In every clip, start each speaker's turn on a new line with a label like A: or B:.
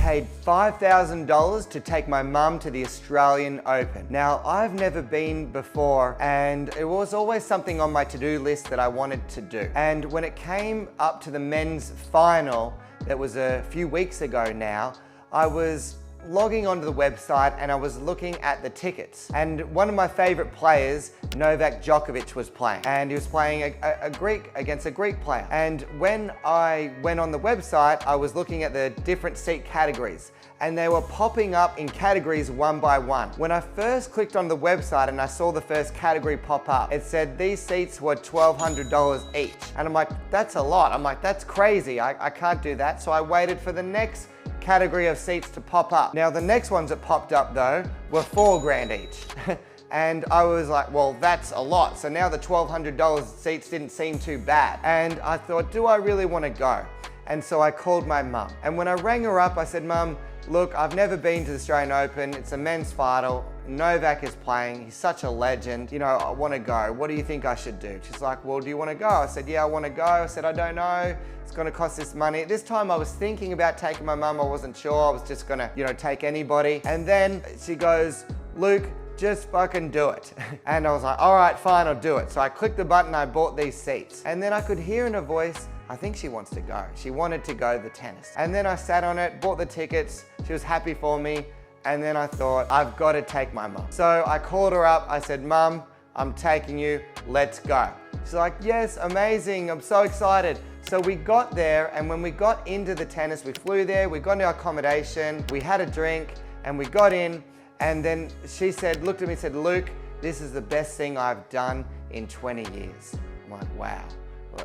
A: paid $5,000 to take my mum to the Australian Open. Now, I've never been before, and it was always something on my to-do list that I wanted to do. And when it came up to the men's final, that was a few weeks ago now, I was logging onto the website and I was looking at the tickets. And one of my favorite players, Novak Djokovic, was playing. And he was playing against a Greek player. And when I went on the website, I was looking at the different seat categories, and they were popping up in categories one by one. When I first clicked on the website and I saw the first category pop up, it said these seats were $1,200 each. And I'm like, that's a lot. I'm like, that's crazy. I can't do that. So I waited for the next category of seats to pop up. Now the next ones that popped up though were $4,000 each. And I was like, well, that's a lot. So now the $1,200 seats didn't seem too bad. And I thought, do I really want to go? And so I called my mum. And when I rang her up, I said, Mum, look, I've never been to the Australian Open. It's a men's final. Novak is playing. He's such a legend. You know, I want to go. What do you think I should do? She's like, well, do you want to go? I said, yeah, I want to go. I said, I don't know. It's going to cost this money. At this time, I was thinking about taking my mum. I wasn't sure. I was just going to, you know, take anybody. And then she goes, Luke, just fucking do it. And I was like, all right, fine, I'll do it. So I clicked the button, I bought these seats. And then I could hear in her voice, I think she wants to go. She wanted to go to the tennis. And then I sat on it, bought the tickets. She was happy for me. And then I thought, I've got to take my mum. So I called her up. I said, Mum, I'm taking you. Let's go. She's like, yes, amazing. I'm so excited. So we got there, and when we got into the tennis, we flew there, we got into our accommodation, we had a drink, and we got in. And then she said, looked at me and said, Luke, this is the best thing I've done in 20 years. I'm like, wow.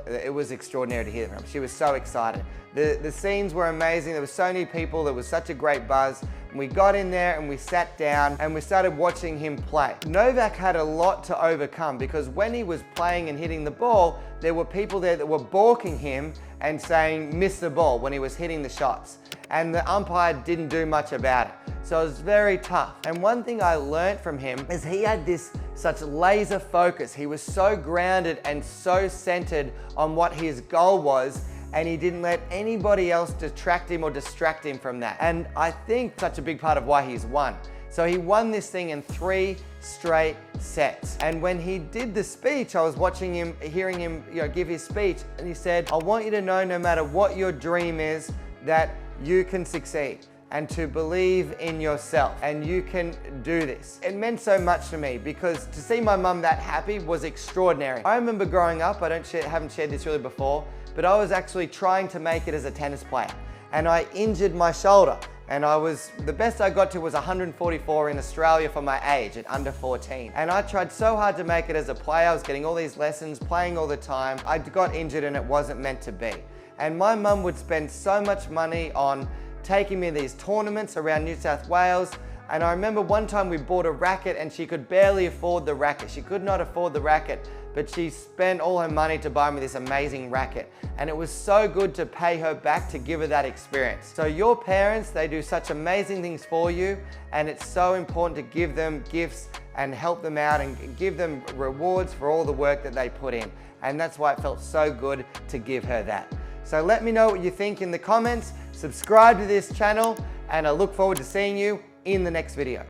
A: It was extraordinary to hear from her. She was so excited. The scenes were amazing. There were so many people. There was such a great buzz. And we got in there and we sat down and we started watching him play. Novak had a lot to overcome because when he was playing and hitting the ball, there were people there that were balking him and saying, miss the ball when he was hitting the shots. And the umpire didn't do much about it. So it was very tough. And one thing I learned from him is he had such laser focus. He was so grounded and so centered on what his goal was, and he didn't let anybody else detract him or distract him from that. And I think such a big part of why he's won. So he won this thing in 3 straight sets. And when he did the speech, I was watching him, hearing him, give his speech, and he said, I want you to know no matter what your dream is, that you can succeed and to believe in yourself and you can do this. It meant so much to me because to see my mum that happy was extraordinary. I remember growing up, haven't shared this really before, but I was actually trying to make it as a tennis player and I injured my shoulder. And the best I got to was 144 in Australia for my age at under 14. And I tried so hard to make it as a player. I was getting all these lessons, playing all the time. I got injured and it wasn't meant to be. And my mum would spend so much money on taking me to these tournaments around New South Wales. And I remember one time we bought a racket and she could barely afford the racket. She could not afford the racket, but she spent all her money to buy me this amazing racket. And it was so good to pay her back to give her that experience. So your parents, they do such amazing things for you, and it's so important to give them gifts and help them out and give them rewards for all the work that they put in. And that's why it felt so good to give her that. So let me know what you think in the comments, subscribe to this channel, and I look forward to seeing you in the next video.